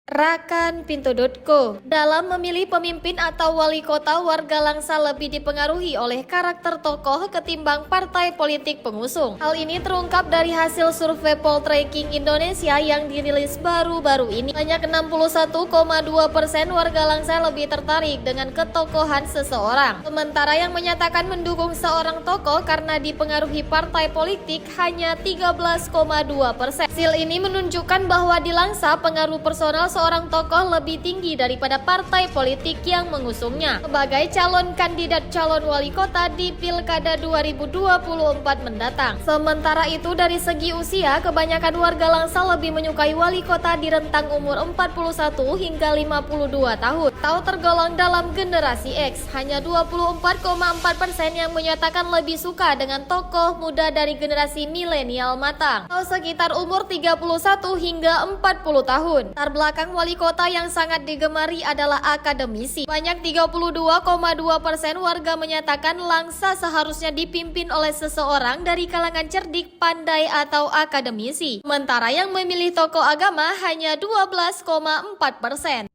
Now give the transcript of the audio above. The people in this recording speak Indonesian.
Rakan.Pintu.co. Dalam memilih pemimpin atau wali kota, warga Langsa lebih dipengaruhi oleh karakter tokoh ketimbang partai politik pengusung. Hal ini terungkap dari hasil survei Poltreking Indonesia yang dirilis baru-baru ini. Banyak 61,2% warga Langsa lebih tertarik dengan ketokohan seseorang. Sementara yang menyatakan mendukung seorang tokoh karena dipengaruhi partai politik hanya 13,2%. Hasil ini menunjukkan bahwa di Langsa pengaruh personal seorang tokoh lebih tinggi daripada partai politik yang mengusungnya sebagai calon kandidat calon wali kota di Pilkada 2024 mendatang. Sementara itu dari segi usia, kebanyakan warga Langsa lebih menyukai wali kota di rentang umur 41 hingga 52 tahun atau tergolong dalam generasi X. Hanya 24,4% yang menyatakan lebih suka dengan tokoh muda dari generasi milenial matang atau sekitar umur 31 hingga 40 tahun. Terbelakang wali kota yang sangat digemari adalah akademisi. Banyak 32,2% warga menyatakan Langsa seharusnya dipimpin oleh seseorang dari kalangan cerdik, pandai atau akademisi. Sementara yang memilih tokoh agama hanya 12,4%.